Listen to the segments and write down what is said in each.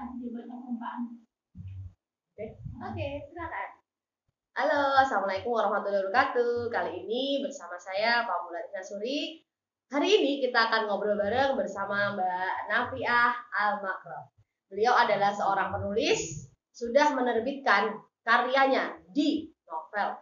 silakan dibuat perjumpaan. Oke, silakan. Halo, assalamualaikum warahmatullahi wabarakatuh. Kali ini bersama saya Pak Mulatina Suri. Hari ini kita akan ngobrol bareng bersama Mbak Nafiah Al-Makram. Beliau adalah seorang penulis, sudah menerbitkan karyanya di novel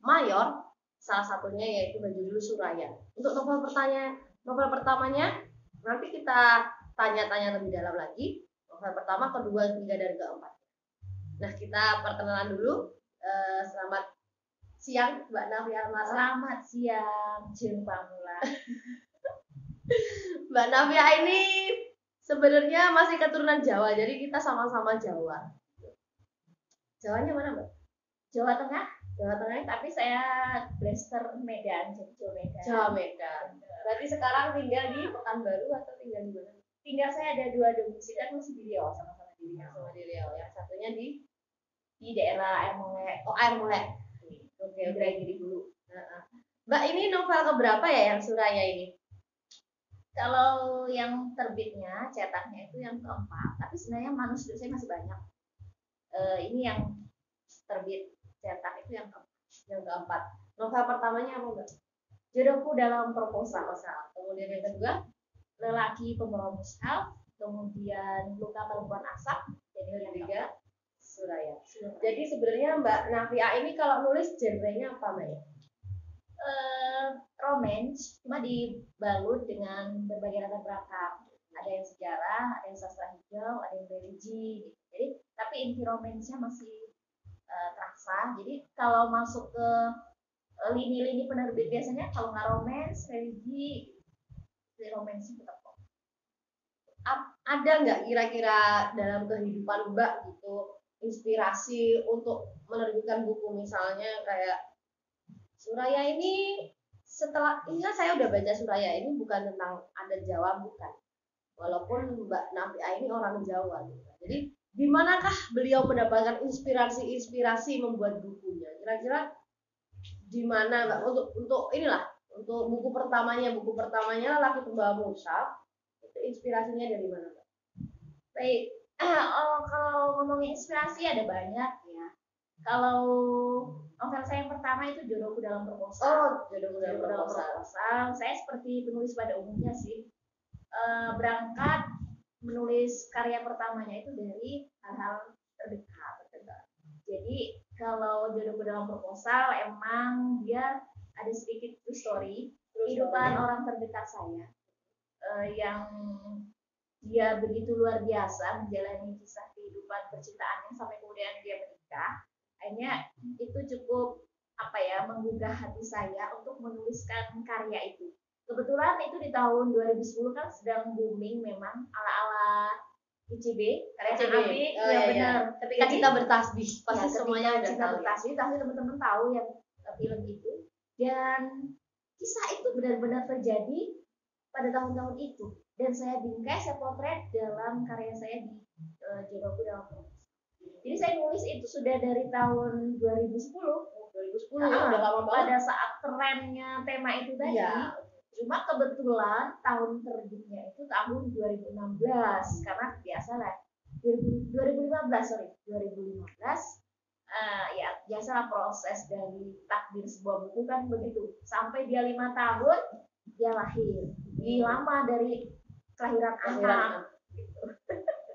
mayor, salah satunya yaitu berjudul Suraya. Untuk novel pertamanya nanti kita tanya-tanya lebih dalam lagi. Novel pertama, kedua, ketiga, dan keempat. Nah, kita perkenalan dulu. Selamat siang Mbak Nafiah Al-Makram. Selamat siang, Jeng Pamula. Mbak Nafiah ini sebenarnya masih keturunan Jawa, jadi kita sama-sama Jawa. Jawanya mana, Mbak? Jawa Tengah, Jawa Tengah. tapi saya Blaster Medan, jadi Jawa Medan. Jawa Medan. Berarti sekarang tinggal di Pekanbaru atau tinggal di mana? Tinggal saya ada 2 domisili, kan masih di Riau, sama-sama di Riau. Sama di Riau. Yang satunya di daerah Air Molek. Oh, Air Molek. Oke, Giri dulu. Mbak, ini novel keberapa ya yang Suraya ini? Kalau yang terbitnya, cetaknya itu yang keempat, tapi sebenarnya manuskrip saya masih banyak. Ini yang terbit cetak itu yang keempat. Novel pertamanya apa, Mbak? Jodohku dalam Proposal. Kemudian yang kedua, Lelaki Pembawa Mushaf. Kemudian Luka Perempuan Asap. Jadi yang ketiga, Suraya. Jadi sebenarnya Mbak Nafiah ini kalau nulis genrenya apa, Mbak ya? Romance, cuma dibalut dengan berbagai latar belakang. Ada yang sejarah, ada yang sastra hijau, ada yang religi gitu. Jadi tapi inti romansnya masih terasa. Jadi kalau masuk ke lini-lini penerbit biasanya kalau nggak romance, religi, romansnya tetap kok. Ada nggak kira-kira dalam kehidupan Mbak gitu inspirasi untuk menerbitkan buku, misalnya kayak Suraya ini? Setelah ini kan saya udah baca Suraya, ini bukan tentang adat Jawa, bukan, walaupun Mbak Nafiah ini orang Jawa gitu. Jadi di manakah beliau mendapatkan inspirasi membuat bukunya? Kira-kira di mana, Mbak? Untuk inilah, untuk buku pertamanya Lelaki Pembawa Mushaf, itu inspirasinya dari mana, Mbak? Baik, kalau ngomongin inspirasi ada banyak ya. Kalau novel saya yang pertama itu Jodohku dalam Proposal. Jodohku dalam Proposal. Saya seperti penulis pada umumnya sih, berangkat menulis karya pertamanya itu dari hal-hal terdekat. Jadi kalau Jodohku dalam Proposal emang dia ada sedikit true story kehidupan orang terdekat saya, yang dia begitu luar biasa menjalani kisah kehidupan percintaannya sampai kemudian dia menikah. Akhirnya itu cukup menggugah hati saya untuk menuliskan karya itu. Kebetulan itu di tahun 2010 kan sedang booming memang ala-ala ICB, karya Abi. Ya benar. Ketika kita bertasbih, pasti semuanya udah tahu. Bertasbih, tapi teman-teman tahu yang film itu. Dan kisah itu benar-benar terjadi pada tahun-tahun itu. Dan saya bingkai, saya potret dalam karya saya di Jodohku dalam Proposal. Jadi saya nulis itu sudah dari tahun 2010. 2010 ya, udah lama banget. Pada saat trennya tema itu tadi. Ya. Cuma kebetulan tahun terbitnya itu tahun 2016, karena biasalah 2015 ya biasalah proses dari takdir sebuah buku kan begitu. Sampai dia 5 tahun dia lahir. Lebih lama dari kelahiran anak.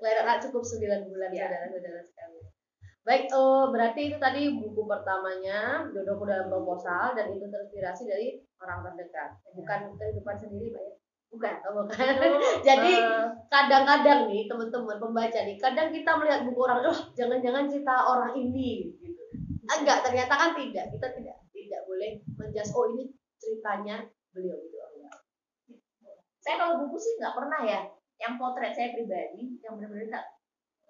Kelahiran anak cukup 9 bulan ya. Saudara-saudara sekalian. Baik, berarti itu tadi buku pertamanya Jodohku dalam Proposal, dan itu terinspirasi dari orang terdekat, bukan kehidupan sendiri, Mbak ya? Bukan. Jadi kadang-kadang nih teman-teman pembaca nih, kadang kita melihat buku orang, jangan-jangan cerita orang ini gitu. Enggak, ternyata kan tidak. Kita tidak boleh menjudge, ini ceritanya beliau gitu. Saya kalau buku sih nggak pernah ya yang potret saya pribadi, yang benar-benar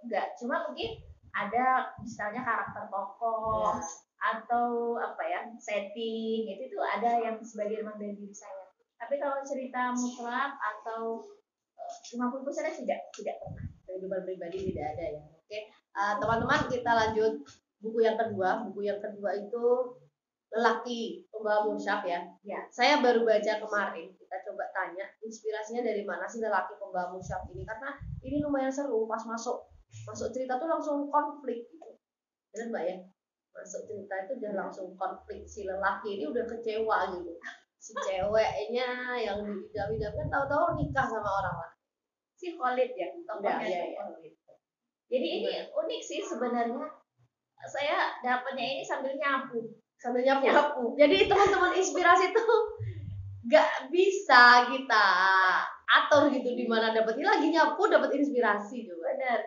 enggak. Cuma mungkin ada misalnya karakter tokoh atau setting itu ada yang sebagian memang dari diri saya. Tapi kalau cerita mutlak atau 50% tidak pernah. Kehidupan pribadi tidak ada ya. Oke, teman-teman, kita lanjut buku yang kedua. Buku yang kedua itu Lelaki Pembawa Mushaf ya. Saya baru baca kemarin. Kita coba tanya inspirasinya dari mana sih Lelaki Pembawa Mushaf ini, karena ini lumayan seru pas masuk masuk cerita tuh langsung konflik gitu. Benar Mbak ya? Masuk cerita itu udah langsung konflik, si lelaki ini udah kecewa gitu. Si ceweknya yang diidam-idamkan tahu-tahu nikah sama orang lain. Si Khalid ya, tokohnya Iya. Khalid. Jadi ini unik sih sebenarnya. Saya dapatnya ini sambil nyapu. Jadi teman-teman inspirasi tuh gak bisa kita atur gitu di mana dapatnya, lagi nyapu dapat inspirasi juga. Benar.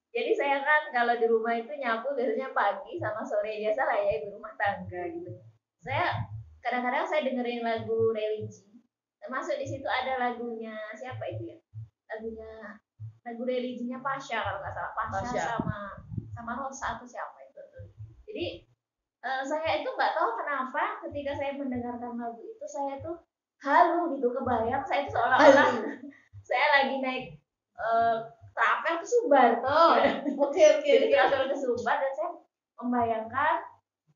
Jadi saya kan kalau di rumah itu nyapu biasanya pagi sama sore, biasa lah ya ibu rumah tangga gitu. Saya kadang-kadang saya dengerin lagu religi. Termasuk di situ ada lagunya siapa itu ya? Lagu religinya Pasha kalau nggak salah, Pasha sama Rosa atau siapa itu. Jadi saya itu nggak tahu kenapa ketika saya mendengarkan lagu itu saya tuh halu gitu, kebayang saya itu seolah-olah saya lagi naik trapel ke Sumbar. Oke. Jadi trapel ke Sumbar dan saya membayangkan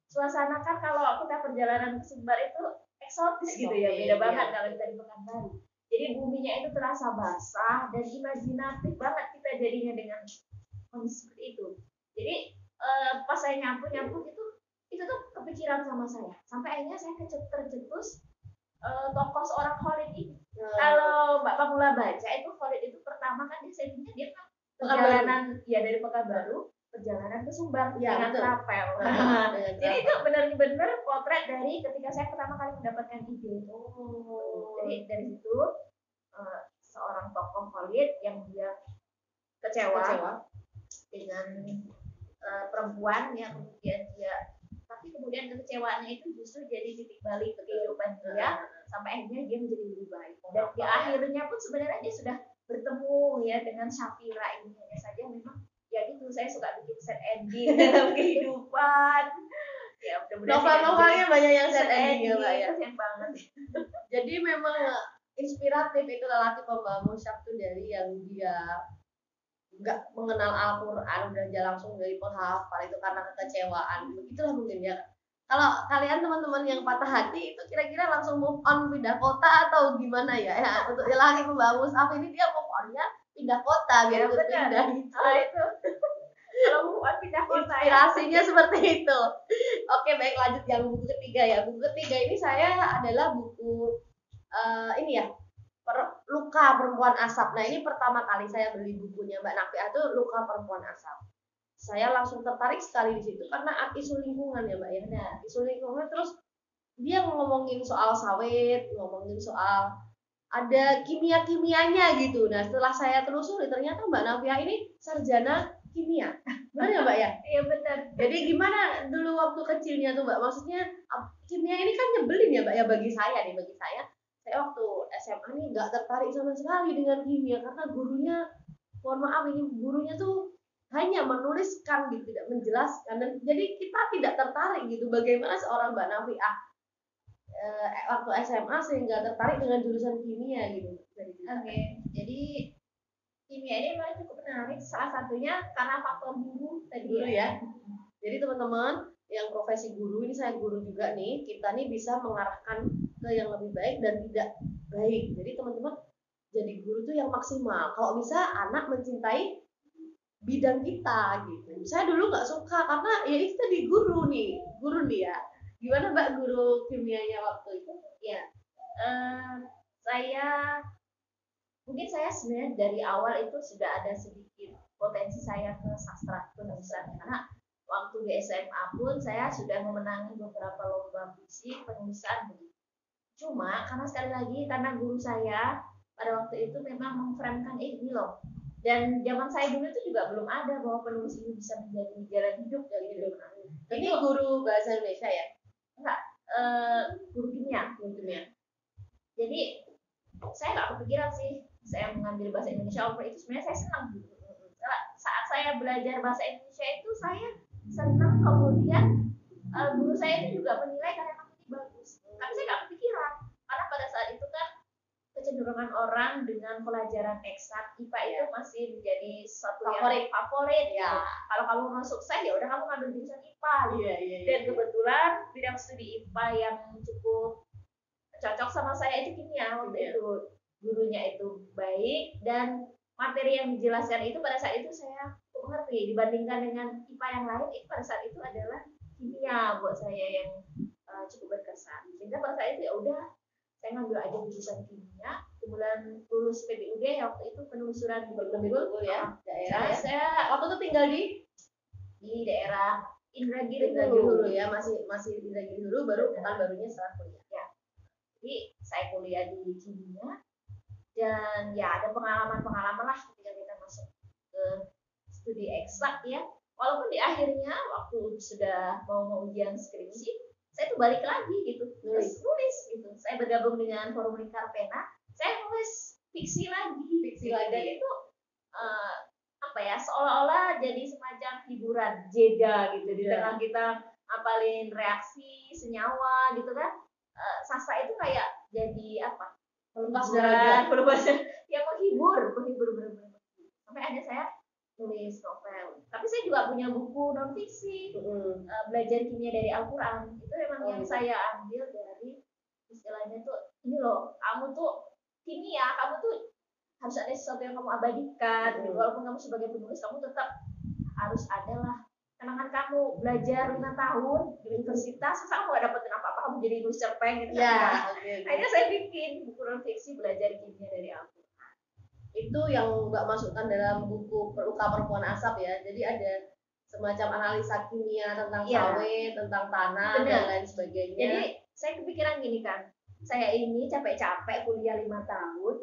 suasana kan kalau kita perjalanan ke Sumbar itu eksotis gitu ya, beda banget kalau kita di Pekanbaru. Jadi buminya itu terasa basah dan imajinatif banget kita jadinya dengan kondisi seperti itu. Jadi pas saya nyapu gitu, itu tuh kepikiran sama saya. Sampai akhirnya saya tercetus tokoh seorang Khalid ini. Kalau Mbak Pamula baca itu Khalid itu pertama kan dia kan perjalanan ya dari Pekanbaru perjalanan ke Sumbar dengan trapel. Jadi itu benar-benar potret dari ketika saya pertama kali mendapatkan ide. Jadi dari situ seorang tokoh Khalid yang dia kecewa dengan perempuan yang kemudian kekecewaannya itu justru jadi titik balik kehidupan dia sampai akhirnya dia menjadi lebih baik. Dan di akhirnya pun sebenarnya dia sudah bertemu ya dengan Shafira ini, hanya saja memang ya gitu, saya suka bikin set ending dalam kehidupan. Ya novel-novelnya banyak yang set ending ya Mbak ya. Kasian banget. Jadi memang inspiratif itu lelaki pembawa musyaf tuh, dari yang dia nggak mengenal Al-Quran udah dia langsung dari penghafal itu karena kekecewaan. Begitulah mungkin ya. Kalau kalian teman-teman yang patah hati itu kira-kira langsung move on pindah kota atau gimana ya? Untuk lelaki pembawa mushaf ini dia move onnya pindah kota biar pindah gitu. Itu kalau move on pindah kota inspirasinya seperti itu. Oke, baik, lanjut yang buku ketiga ya. Buku ketiga ini saya adalah buku ini ya, Luka Perempuan Asap. Nah, ini pertama kali saya beli bukunya Mbak Nafiah itu Luka Perempuan Asap. Saya langsung tertarik sekali di situ karena isu lingkungan ya Mbak ya. Nah, isu lingkungan, terus dia ngomongin soal sawit, ngomongin soal ada kimia-kimianya gitu. Nah, setelah saya telusuri ternyata Mbak Nafiah ini sarjana kimia. Benar ya Mbak ya? Iya benar. Jadi gimana dulu waktu kecilnya tuh Mbak? Maksudnya kimia ini kan nyebelin ya Mbak ya bagi saya nih, saya waktu SMA nih nggak tertarik sama sekali dengan kimia karena gurunya, mohon maaf ini gurunya tuh hanya menuliskan gitu, tidak menjelaskan, dan jadi kita tidak tertarik gitu. Bagaimana seorang Mbak Nafiah waktu SMA sehingga tertarik dengan jurusan kimia gitu? Oke, jadi kimia ini memang cukup menarik. Salah satunya karena faktor guru tadi ya. Jadi teman-teman yang profesi guru, ini saya guru juga nih, kita nih bisa mengarahkan ke yang lebih baik dan tidak baik. Jadi teman-teman jadi guru tuh yang maksimal. Kalau bisa anak mencintai bidang kita gitu. Saya dulu nggak suka karena ya itu tadi guru nih ya. Gimana Mbak guru kimianya waktu itu? Ya, saya sebenarnya dari awal itu sudah ada sedikit potensi saya ke sastra penulisan, karena waktu di SMA pun saya sudah memenangi beberapa lomba puisi penulisan. Cuma karena sekali lagi karena guru saya pada waktu itu memang memframekan ini loh, dan zaman saya dulu itu juga belum ada bahwa penulis ini bisa menjadi jalan hidup dari hidup. Ini guru bahasa Indonesia ya? Enggak, guru kimia. Jadi saya nggak kepikiran sih saya mengambil bahasa Indonesia. Over itu sebenarnya saya senang gitu. Saat saya belajar bahasa Indonesia itu saya senang, kemudian guru saya itu juga menilai karya ini bagus. Tapi saya nggak kepikiran karena pada saat itu kan kecenderungan orang dengan pelajaran eksak IPA itu masih menjadi suatu yang favorit ya. Kalau kamu mau sukses ya udah kamu ngambil jurusan IPA gitu. Dan kebetulan bidang studi IPA yang cukup cocok sama saya itu kimia waktu itu. Gurunya itu baik dan materi yang dijelaskan itu pada saat itu saya mengerti dibandingkan dengan IPA yang lain. Itu pada saat itu adalah kimia buat saya yang cukup berkesan. Sehingga pada saat itu ya udah saya ngambil aja jurusan kimia. Kemudian lulus PBUD waktu itu penelusuran di Bengkulu ya. Daerah ya. Saya Waktu itu tinggal di daerah Indragiri dulu ya, masih di Indragiri dulu, baru barunya setelah kuliah. Ya. Jadi saya kuliah di kimia dan ya ada pengalaman lah ketika kita masuk ke studi eksak ya. Walaupun di akhirnya waktu sudah mau ujian skripsi, saya tuh balik lagi gitu, nulis gitu. Saya bergabung dengan Forum Lingkar Pena, saya nulis fiksi lagi. Dan itu apa ya, seolah-olah jadi semacam hiburan jeda gitu di tengah kita ngapalin reaksi senyawa gitu kan. Sastra itu kayak jadi apa? Pelepas dahaga, yang menghibur benar-benar. Sampai akhirnya saya tulis novel. Tapi saya juga punya buku non fiksi, belajar kimia dari Al-Quran. Itu memang yang saya ambil dari istilahnya tuh, ini loh, kamu tuh kimia, kamu tuh harus ada sesuatu yang kamu abadikan. Walaupun kamu sebagai penulis, kamu tetap harus adalah kenangan kamu belajar 5 tahun di universitas, terus kamu gak dapetin apa-apa, kamu jadi nulis cerpen gitu. Akhirnya saya bikin buku non fiksi belajar kimia dari Al-Quran. Itu yang Mbak masukkan dalam buku Peluka Perempuan Asap ya. Jadi ada semacam analisa kimia tentang sawit, tentang tanah dan lain sebagainya. Jadi saya kepikiran gini kan, saya ini capek-capek kuliah 5 tahun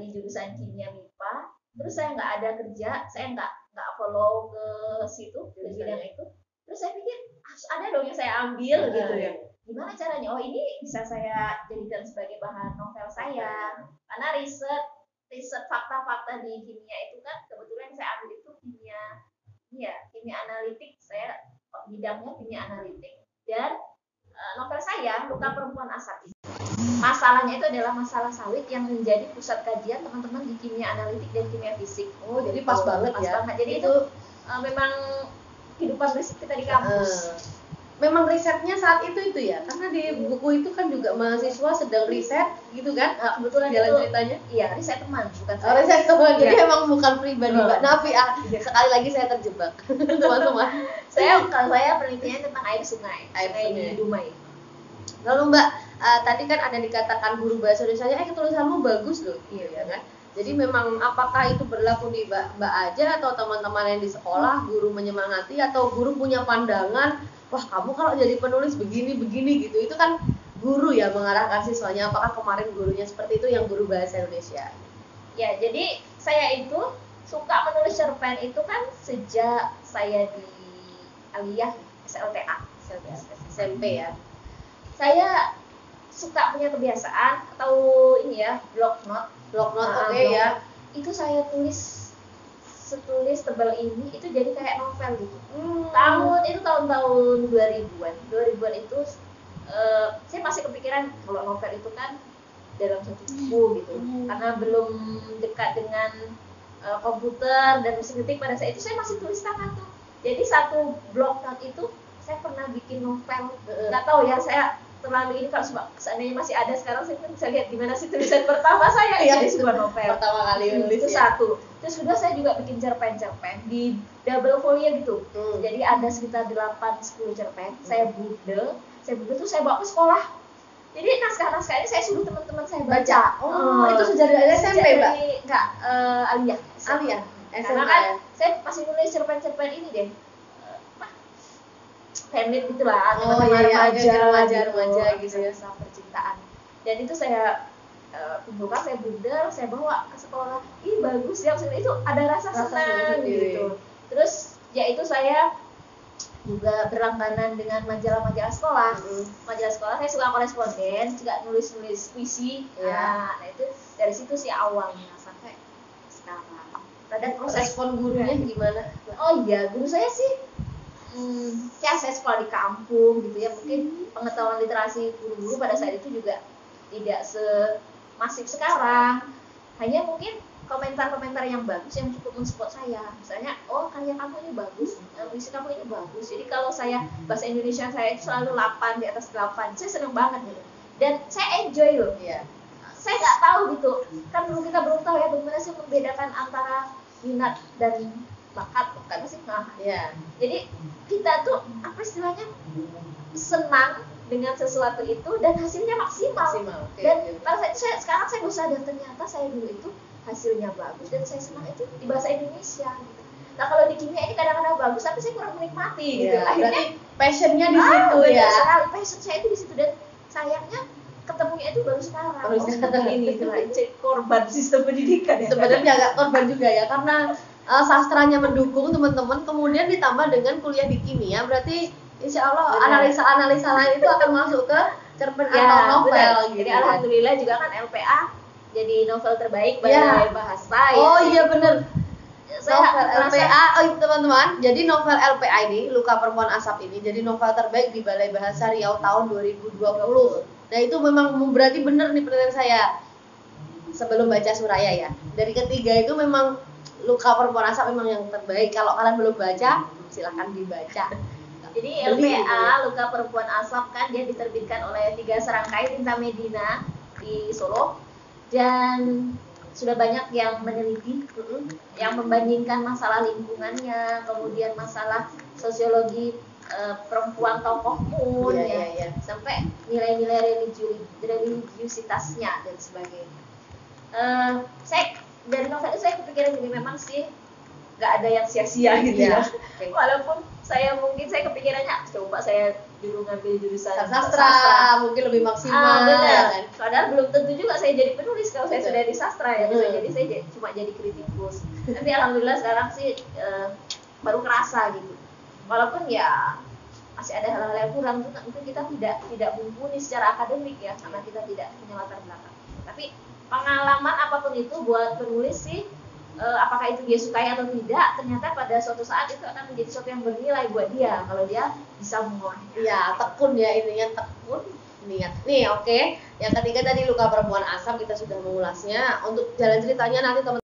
di jurusan kimia MIPA, terus saya nggak ada kerja, saya nggak follow ke situ ke bidang itu. Terus saya pikir harus ada dong yang saya ambil gitu ya. Gimana caranya? Oh, ini bisa saya jadikan sebagai bahan novel saya. Karena riset fakta-fakta di kimia itu kan kebetulan saya ambil itu kimia analitik. Saya bidangnya kimia analitik, dan novel saya Luka Perempuan Asap itu masalahnya itu adalah masalah sawit yang menjadi pusat kajian teman-teman di kimia analitik dan kimia fisik. Oh, jadi pas banget. Jadi itu memang kehidupan riset kita di kampus. Memang risetnya saat itu ya, karena di buku itu kan juga mahasiswa sedang riset gitu kan. Kebetulan jalan itu ceritanya. Iya, riset teman, bukan saya. Riset teman. Jadi emang bukan pribadi Mbak Nafi. Sekali lagi saya terjebak. Teman-teman. Kalau saya penelitiannya tentang air sungai di Dumai. Lalu Mbak, tadi kan ada dikatakan guru bahasa Indonesia-nya tulisanmu bagus loh. Iya kan? Jadi memang apakah itu berlaku di Mbak aja atau teman-teman yang di sekolah, guru menyemangati atau guru punya pandangan, wah kamu kalau jadi penulis begini gitu. Itu kan guru ya mengarahkan siswanya. Apakah kemarin gurunya seperti itu yang guru bahasa Indonesia? Ya, jadi saya itu suka menulis cerpen itu kan sejak saya di Aliyah SLTA SMP ya. Saya suka punya kebiasaan atau ini ya, blog note ya. Itu saya setulis tebal ini itu jadi kayak novel gitu. Tahun-tahun 2000-an itu saya masih kepikiran kalau novel itu kan dalam satu buku gitu. Karena belum dekat dengan komputer dan mesin ketik pada saat itu, saya masih tulis tangan tuh. Jadi satu blog note itu saya pernah bikin novel. Nggak tahu ya, saya terlalu ini, kalau seandainya masih ada sekarang saya bisa lihat gimana sih tulisan pertama saya jadi sebuah novel pertama kali nulis itu ya. Satu. Terus sudah saya juga bikin cerpen di double folio gitu. Jadi ada sekitar 8-10 cerpen. Saya bundel tuh saya bawa ke sekolah. Jadi naskah-naskah ini saya suruh teman-teman saya baca. Itu sejak dari SMP, Mbak? Enggak, Aliyah. Karena kan saya masih nulis cerpen-cerpen ini deh. Family gitulah, remaja gitu ya, sama percintaan. Dan itu saya kumpulkan, saya bundel, saya bawa ke sekolah. Ih bagus ya, maksudnya itu ada rasa senang gitu. Terus ya itu saya juga berlangganan dengan majalah-majalah sekolah. Majalah sekolah saya suka koresponden, juga nulis puisi. Nah itu dari situ sih awalnya sampai sekarang. Dan respon gurunya gimana? Oh iya, guru saya sih ya saya sekolah di kampung gitu ya, mungkin pengetahuan literasi guru-guru pada saat itu juga tidak semasif sekarang. Hanya mungkin komentar-komentar yang bagus yang cukup mensupport saya. Misalnya, oh karya kamu ini bagus, puisi kamu ini bagus. Jadi kalau saya bahasa Indonesia saya itu selalu 8, di atas 8. Saya seneng banget gitu. Dan saya enjoy loh. Saya nggak tahu gitu. Kan kita belum tahu ya bagaimana sih membedakan antara minat dan bakat apa sih? Nah, Iya. jadi kita tuh apa istilahnya senang dengan sesuatu itu dan hasilnya maksimal. Oke, Dan oke. pada saat itu sekarang saya baru sadar ternyata saya dulu itu hasilnya bagus dan saya senang itu di bahasa Indonesia gitu. Nah kalau di kimia ini kadang-kadang bagus tapi saya kurang menikmati gitu. Iya, berarti passionnya di situ benar ya. sekali, passion saya itu di situ dan sayangnya ketemunya itu baru sekarang. Baru sekarang. Ini istilahnya korban sistem pendidikan ya. Sebenarnya agak korban juga ya, karena sastranya mendukung teman-teman, kemudian ditambah dengan kuliah di kimia, berarti insya Allah Benar. analisa-analisa lain itu akan masuk ke cerpen atau Ya, novel benar. gitu. Jadi kan. alhamdulillah juga kan LPA jadi novel terbaik Ya. bahasa Oh ya. iya bener. Saya Novel merasa- LPA, oh itu teman-teman, jadi novel LPA ini, Luka Perempuan Asap ini, jadi novel terbaik di Balai Bahasa Riau tahun 2020. Nah itu memang berarti bener nih penilaian saya sebelum baca Suraya ya. Dari ketiga itu memang Luka Perempuan Asap memang yang terbaik. Kalau kalian belum baca, silahkan dibaca. Jadi Beli gitu LPA ya. Luka Perempuan Asap kan dia diterbitkan oleh 3 serangkai Tinta Medina di Solo dan sudah banyak yang meneliti, yang membandingkan masalah lingkungannya, kemudian masalah sosiologi perempuan tokoh moon Iya, ya, iya. sampai nilai-nilai religiusitasnya dan sebagainya. Saya dari novel itu saya kepikiran gini, memang sih nggak ada yang sia-sia gitu Iya. ya. Walaupun saya kepikirannya coba saya dulu ngambil jurusan Sastra mungkin lebih maksimal ya benar. kan. Padahal belum tentu juga saya jadi penulis kalau saya Betul. sudah di sastra ya. Jadi saya cuma jadi kritikus. Tapi alhamdulillah sekarang sih baru kerasa gitu. Walaupun ya masih ada hal-hal yang kurang juga, mungkin kita tidak mumpuni secara akademik ya karena kita tidak punya latar belakang. Tapi pengalaman apapun itu buat penulis sih, apakah itu dia sukai atau tidak, ternyata pada suatu saat itu akan menjadi sesuatu yang bernilai buat dia kalau dia bisa mengolah. Iya, tekun ya, intinya tekun niat. Nih, oke. Yang ketiga tadi Luka Perempuan Asap kita sudah mengulasnya. Untuk jalan ceritanya nanti teman